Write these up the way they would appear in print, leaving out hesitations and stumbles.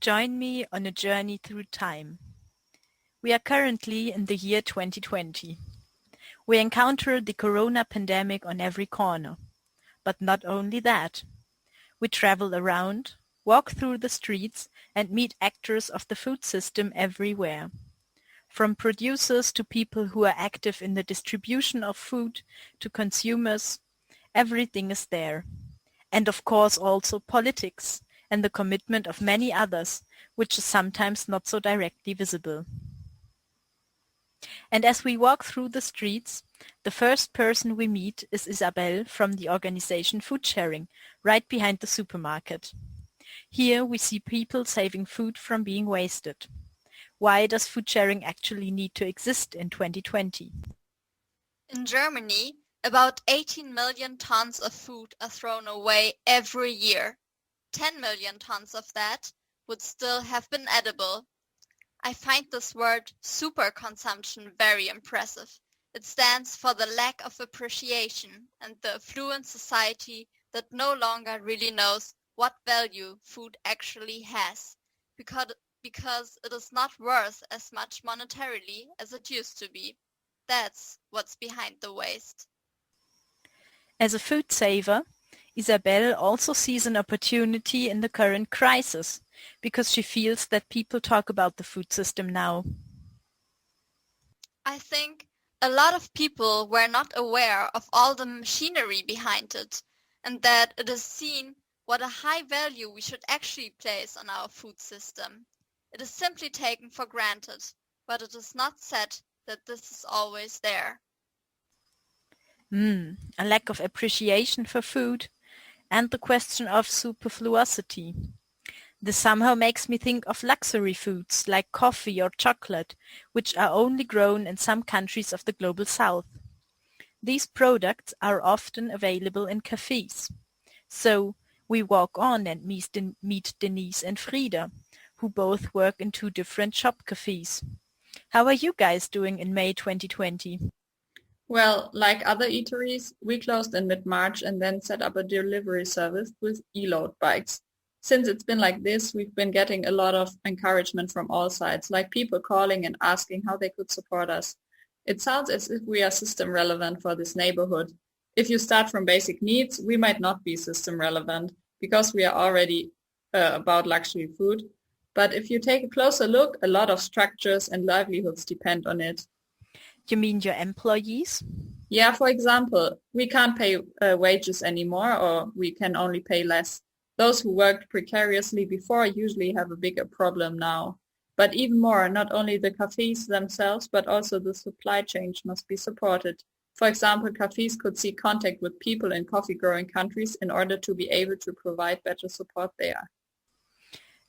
Join me on a journey through time. We are currently in the year 2020. We encounter the corona pandemic on every corner. But not only that. We travel around, walk through the streets, and meet actors of the food system everywhere. From producers to people who are active in the distribution of food to consumers, everything is there. And of course also politics and the commitment of many others, which is sometimes not so directly visible. And as we walk through the streets, the first person we meet is Isabel from the organization Food Sharing, right behind the supermarket. Here we see people saving food from being wasted. Why does food sharing actually need to exist in 2020? In Germany, about 18 million tons of food are thrown away every year. 10 million tons of that would still have been edible. I find this word superconsumption very impressive. It stands for the lack of appreciation and the affluent society that no longer really knows what value food actually has, because it is not worth as much monetarily as it used to be. That's what's behind the waste. As a food saver, Isabel also sees an opportunity in the current crisis, because she feels that people talk about the food system now. I think a lot of people were not aware of all the machinery behind it, and that it is seen what a high value we should actually place on our food system. It is simply taken for granted, but it is not said that this is always there. A lack of appreciation for food and the question of superfluosity. This somehow makes me think of luxury foods like coffee or chocolate, which are only grown in some countries of the global south. These products are often available in cafes. So we walk on and meet Denise and Frieda, who both work in two different shop cafes. How are you guys doing in May 2020? Well, like other eateries, we closed in mid-March and then set up a delivery service with e-load bikes. Since it's been like this, we've been getting a lot of encouragement from all sides, like people calling and asking how they could support us. It sounds as if we are system relevant for this neighborhood. If you start from basic needs, we might not be system relevant because we are already about luxury food. But if you take a closer look, a lot of structures and livelihoods depend on it. You mean your employees? Yeah, for example, we can't pay wages anymore, or we can only pay less. Those who worked precariously before usually have a bigger problem now. But even more, not only the cafes themselves, but also the supply chain must be supported. For example, cafes could seek contact with people in coffee-growing countries in order to be able to provide better support there.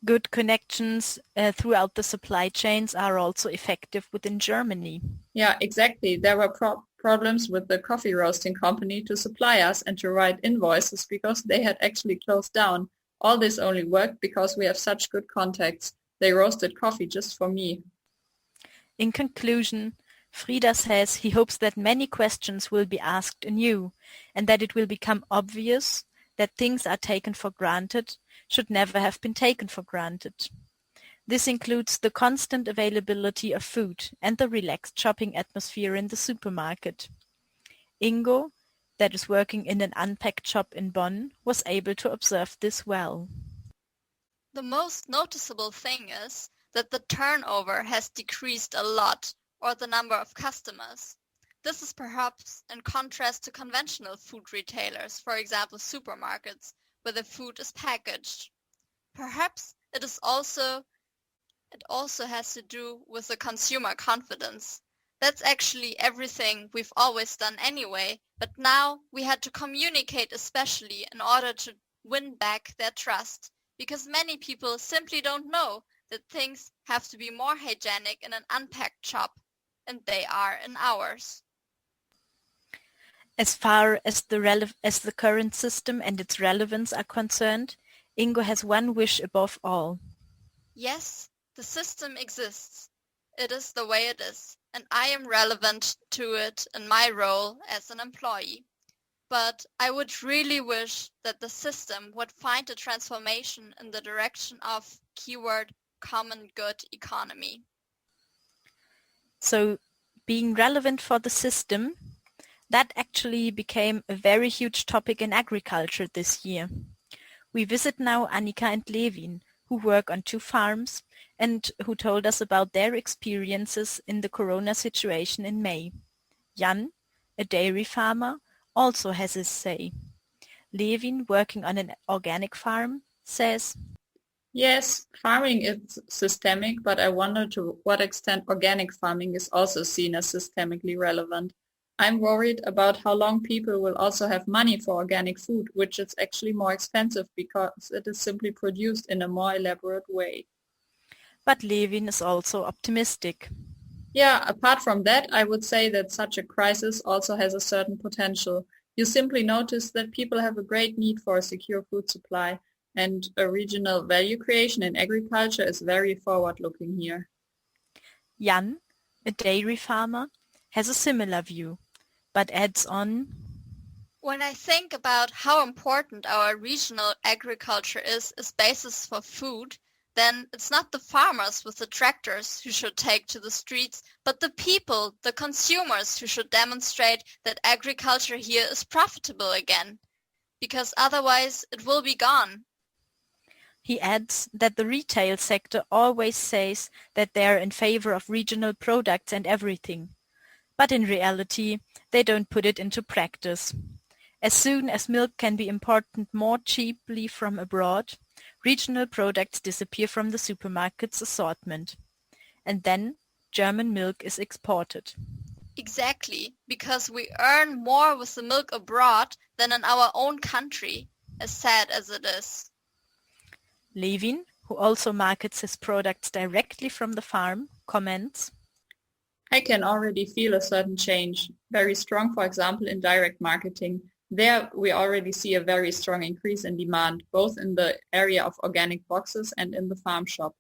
Good connections throughout the supply chains are also effective within Germany. Yeah, exactly. There were problems with the coffee roasting company to supply us and to write invoices because they had actually closed down. All this only worked because we have such good contacts. They roasted coffee just for me. In conclusion, Frieda says he hopes that many questions will be asked anew and that it will become obvious that things are taken for granted should never have been taken for granted. This includes the constant availability of food and the relaxed shopping atmosphere in the supermarket. Ingo, that is working in an unpacked shop in Bonn, was able to observe this well. The most noticeable thing is that the turnover has decreased a lot, or the number of customers. This is perhaps in contrast to conventional food retailers, for example supermarkets, where the food is packaged. Perhaps it also has to do with the consumer confidence. That's actually everything we've always done anyway, but now we had to communicate especially in order to win back their trust, because many people simply don't know that things have to be more hygienic in an unpacked shop, and they are in ours. As far as the current system and its relevance are concerned, Ingo has one wish above all. Yes, the system exists. It is the way it is, and I am relevant to it in my role as an employee. But I would really wish that the system would find a transformation in the direction of keyword common good economy. So being relevant for the system, that actually became a very huge topic in agriculture this year. We visit now Annika and Levin, who work on 2 farms and who told us about their experiences in the corona situation in May. Jan, a dairy farmer, also has his say. Levin, working on an organic farm, says, Yes, farming is systemic, but I wonder to what extent organic farming is also seen as systemically relevant. I'm worried about how long people will also have money for organic food, which is actually more expensive because it is simply produced in a more elaborate way. but Levin is also optimistic. Yeah, apart from that, I would say that such a crisis also has a certain potential. You simply notice that people have a great need for a secure food supply, and a regional value creation in agriculture is very forward-looking here. Jan, a dairy farmer, has a similar view, but adds on, When I think about how important our regional agriculture is as basis for food, then it's not the farmers with the tractors who should take to the streets, but the people, the consumers, who should demonstrate that agriculture here is profitable again, because otherwise it will be gone. He adds that the retail sector always says that they are in favor of regional products and everything, but in reality they don't put it into practice. As soon as milk can be imported more cheaply from abroad, regional products disappear from the supermarket's assortment, and then German milk is exported. Exactly, because we earn more with the milk abroad than in our own country, as sad as it is. Levin, who also markets his products directly from the farm, comments, I can already feel a certain change, very strong, for example, in direct marketing. There we already see a very strong increase in demand, both in the area of organic boxes and in the farm shop.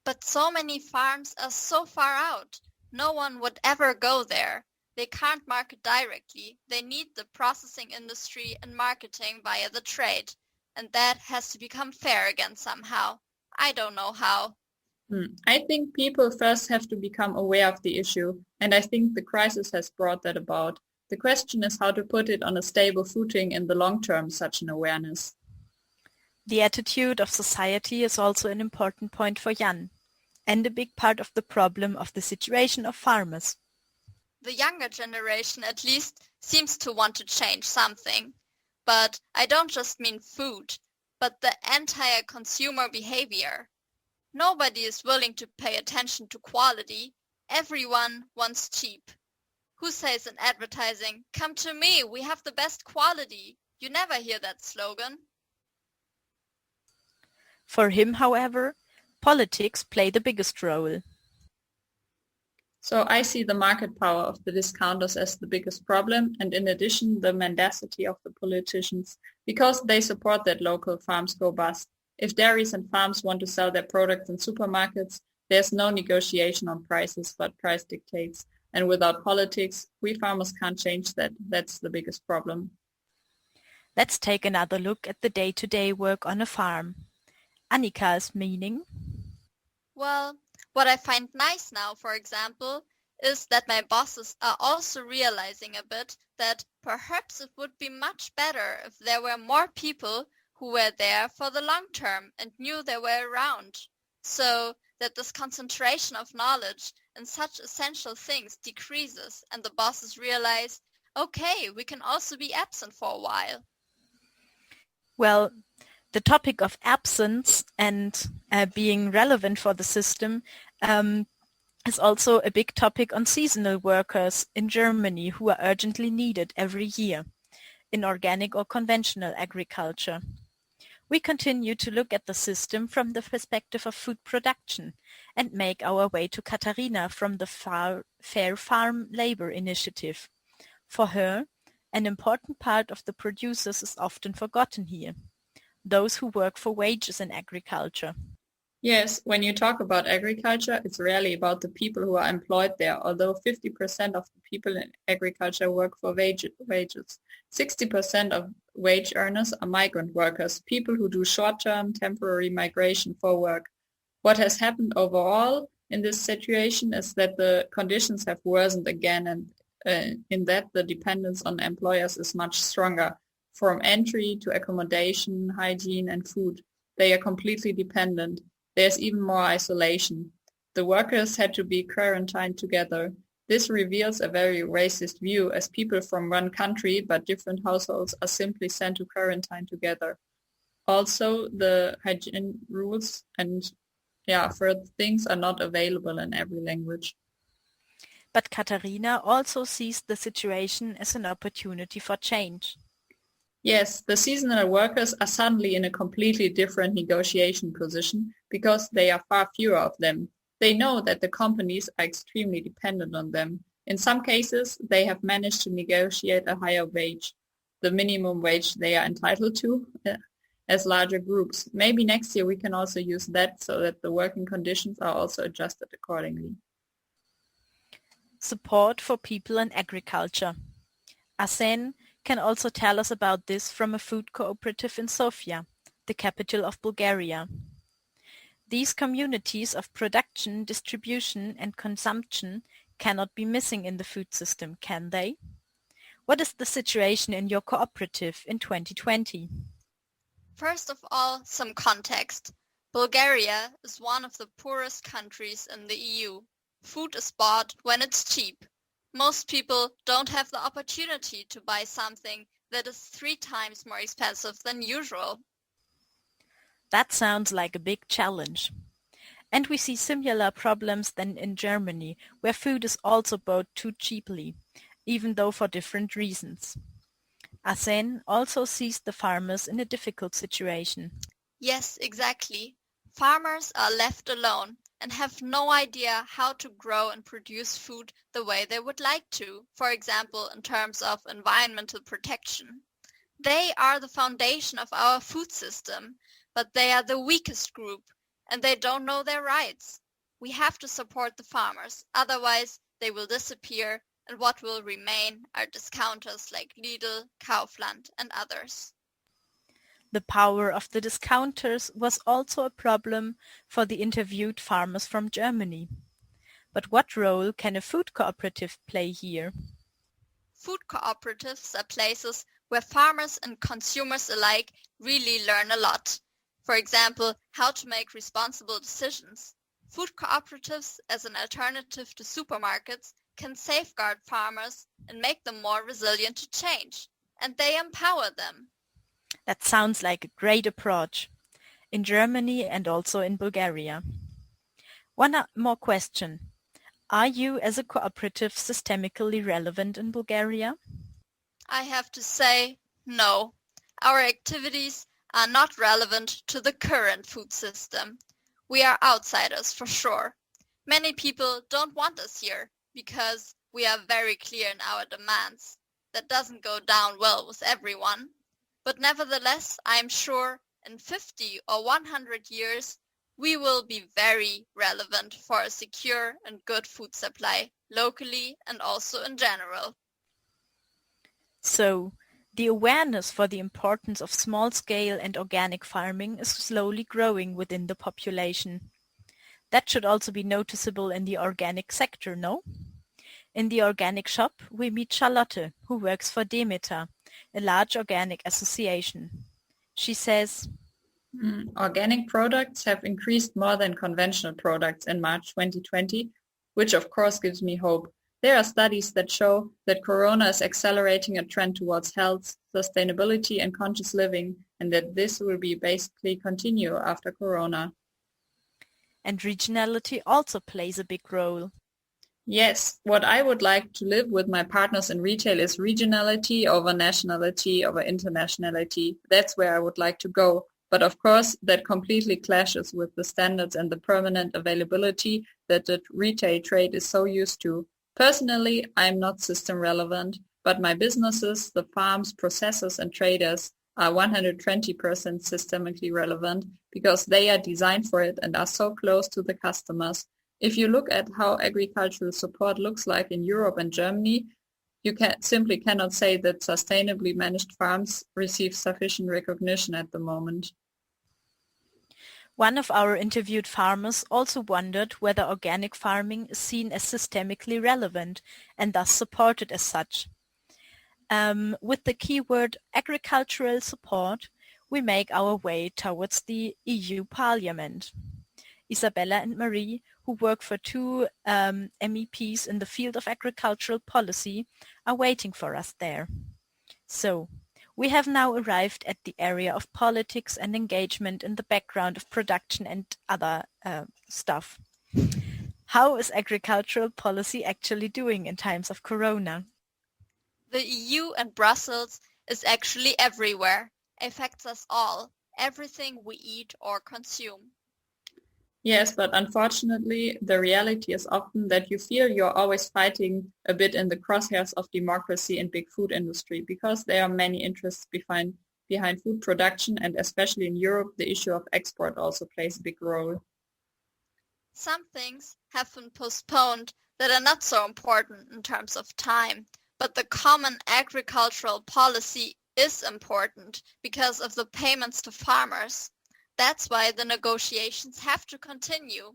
But so many farms are so far out. No one would ever go there. They can't market directly. They need the processing industry and marketing via the trade. And that has to become fair again somehow. I don't know how. I think people first have to become aware of the issue, and I think the crisis has brought that about. The question is how to put it on a stable footing in the long term, such an awareness. the attitude of society is also an important point for Jan, and a big part of the problem of the situation of farmers. The younger generation at least seems to want to change something. But I don't just mean food, but the entire consumer behavior. Nobody is willing to pay attention to quality. Everyone wants cheap. Who says in advertising, "Come to me, we have the best quality"? You never hear that slogan. For him, however, politics play the biggest role. So I see the market power of the discounters as the biggest problem, and in addition the mendacity of the politicians, because they support that local farms go bust. If dairies and farms want to sell their products in supermarkets, there's no negotiation on prices, but price dictates. And without politics, we farmers can't change that. That's the biggest problem. Let's take another look at the day-to-day work on a farm. Annika's meaning. Well, what I find nice now, for example, is that my bosses are also realizing a bit that perhaps it would be much better if there were more people who were there for the long term and knew their way around, so that this concentration of knowledge in such essential things decreases and the bosses realize, okay, we can also be absent for a while. Well, the topic of absence and being relevant for the system is also a big topic on seasonal workers in Germany who are urgently needed every year in organic or conventional agriculture. We continue to look at the system from the perspective of food production and make our way to Katharina from the Fair Farm Labor Initiative. For her, an important part of the producers is often forgotten here, those who work for wages in agriculture. Yes, when you talk about agriculture, it's rarely about the people who are employed there, although 50% of the people in agriculture work for wages. 60% of wage earners are migrant workers, people who do short-term temporary migration for work. What has happened overall in this situation is that the conditions have worsened again, and in that the dependence on employers is much stronger, from entry to accommodation, hygiene and food. They are completely dependent. There's even more isolation. The workers had to be quarantined together. This reveals a very racist view, as people from one country but different households are simply sent to quarantine together. Also, the hygiene rules and further things are not available in every language. But Katharina also sees the situation as an opportunity for change. Yes, the seasonal workers are suddenly in a completely different negotiation position because they are far fewer of them. They know that the companies are extremely dependent on them. In some cases, they have managed to negotiate a higher wage, the minimum wage they are entitled to, as larger groups. Maybe next year we can also use that so that the working conditions are also adjusted accordingly. Support for people in agriculture. Arsen can also tell us about this from a food cooperative in Sofia, the capital of Bulgaria. These communities of production, distribution and consumption cannot be missing in the food system, can they? What is the situation in your cooperative in 2020? First of all, some context. Bulgaria is one of the poorest countries in the EU. Food is bought when it's cheap. Most people don't have the opportunity to buy something that is 3 times more expensive than usual. That sounds like a big challenge. And we see similar problems than in Germany, where food is also bought too cheaply, even though for different reasons. Arsen also sees the farmers in a difficult situation. Yes, exactly. Farmers are left alone and have no idea how to grow and produce food the way they would like to, for example, in terms of environmental protection. They are the foundation of our food system, but they are the weakest group and they don't know their rights. We have to support the farmers, otherwise they will disappear and what will remain are discounters like Lidl, Kaufland and others. The power of the discounters was also a problem for the interviewed farmers from Germany. But what role can a food cooperative play here? Food cooperatives are places where farmers and consumers alike really learn a lot. For example, how to make responsible decisions. Food cooperatives, as an alternative to supermarkets, can safeguard farmers and make them more resilient to change. And they empower them. That sounds like a great approach, in Germany and also in Bulgaria. One more question. Are you as a cooperative systemically relevant in Bulgaria? I have to say, no. Our activities are not relevant to the current food system. We are outsiders for sure. Many people don't want us here because we are very clear in our demands. That doesn't go down well with everyone. But nevertheless, I am sure in 50 or 100 years, we will be very relevant for a secure and good food supply, locally and also in general. So, the awareness for the importance of small-scale and organic farming is slowly growing within the population. That should also be noticeable in the organic sector, no? In the organic shop, we meet Charlotte, who works for Demeter, a large organic association. She says, Organic products have increased more than conventional products in March 2020, which of course gives me hope. There are studies that show that Corona is accelerating a trend towards health, sustainability and conscious living, and that this will be basically continue after Corona. And regionality also plays a big role. Yes, what I would like to live with my partners in retail is regionality over nationality over internationality. That's where I would like to go. But of course, that completely clashes with the standards and the permanent availability that the retail trade is so used to. Personally, I'm not system relevant, but my businesses, the farms, processors and traders, are 120% systemically relevant because they are designed for it and are so close to the customers. If you look at how agricultural support looks like in Europe and Germany, you simply cannot say that sustainably managed farms receive sufficient recognition at the moment. One of our interviewed farmers also wondered whether organic farming is seen as systemically relevant and thus supported as such. With the keyword agricultural support, we make our way towards the EU Parliament. Isabella and Marie, who work for two MEPs in the field of agricultural policy, are waiting for us there. So, we have now arrived at the area of politics and engagement in the background of production and other stuff. How is agricultural policy actually doing in times of Corona? The EU and Brussels is actually everywhere, affects us all, everything we eat or consume. Yes, but unfortunately, the reality is often that you feel you're always fighting a bit in the crosshairs of democracy and big food industry because there are many interests behind food production, and especially in Europe, the issue of export also plays a big role. Some things have been postponed that are not so important in terms of time, but the common agricultural policy is important because of the payments to farmers. That's why the negotiations have to continue.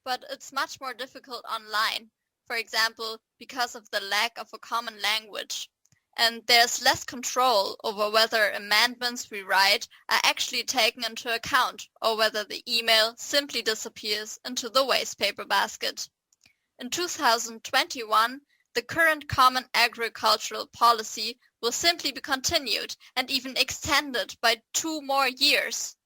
But it's much more difficult online, for example, because of the lack of a common language. And there's less control over whether amendments we write are actually taken into account or whether the email simply disappears into the wastepaper basket. In 2021, the current common agricultural policy will simply be continued and even extended by 2 more years.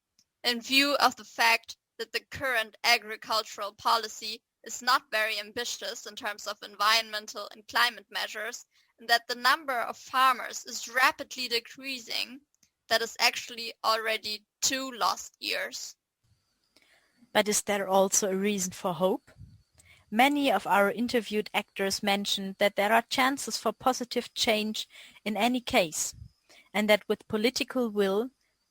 In view of the fact that the current agricultural policy is not very ambitious in terms of environmental and climate measures, and that the number of farmers is rapidly decreasing, that is actually already 2 lost years. But is there also a reason for hope? Many of our interviewed actors mentioned that there are chances for positive change in any case, and that with political will,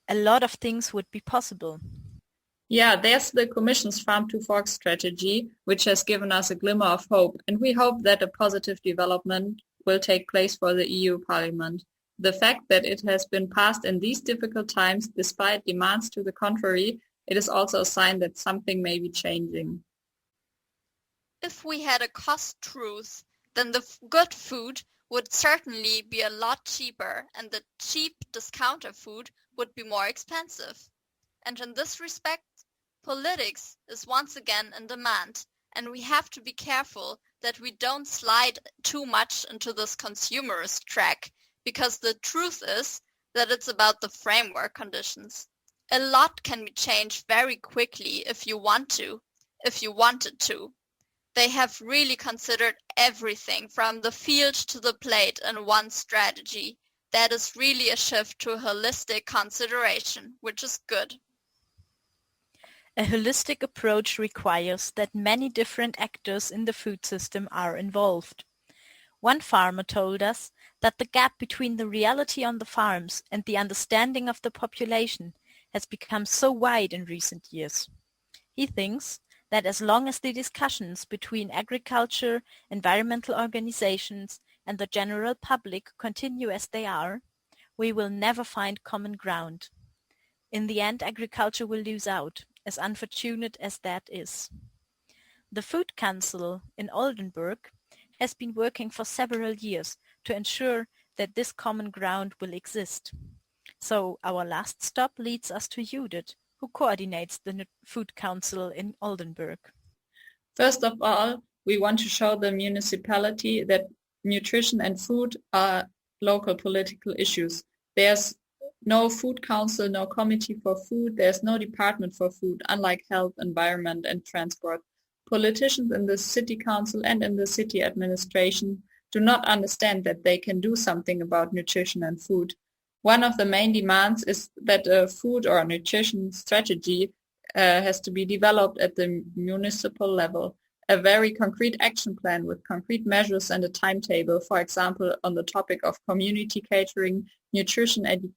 a lot of things would be possible. Yeah, there's the Commission's Farm to Fork strategy, which has given us a glimmer of hope, and we hope that a positive development will take place for the EU Parliament. The fact that it has been passed in these difficult times, despite demands to the contrary, it is also a sign that something may be changing. If we had a cost truth, then the good food would certainly be a lot cheaper, and the cheap discounter food would be more expensive. And in this respect, politics is once again in demand, and we have to be careful that we don't slide too much into this consumerist track, because the truth is that it's about the framework conditions. A lot can be changed very quickly if you wanted to. They have really considered everything from the field to the plate in one strategy. That is really a shift to a holistic consideration, which is good. A holistic approach requires that many different actors in the food system are involved. One farmer told us that the gap between the reality on the farms and the understanding of the population has become so wide in recent years. He thinks that as long as the discussions between agriculture, environmental organizations, and the general public continue as they are, we will never find common ground. In the end, agriculture will lose out, as unfortunate as that is. The Food Council in Oldenburg has been working for several years to ensure that this common ground will exist. So our last stop leads us to Judith, who coordinates the Food Council in Oldenburg. First of all, we want to show the municipality that nutrition and food are local political issues. There's no food council, no committee for food, there's no department for food, unlike health, environment and transport. Politicians in the city council and in the city administration do not understand that they can do something about nutrition and food. One of the main demands is that a food or nutrition strategy has to be developed at the municipal level. A very concrete action plan with concrete measures and a timetable, for example, on the topic of community catering, nutrition education,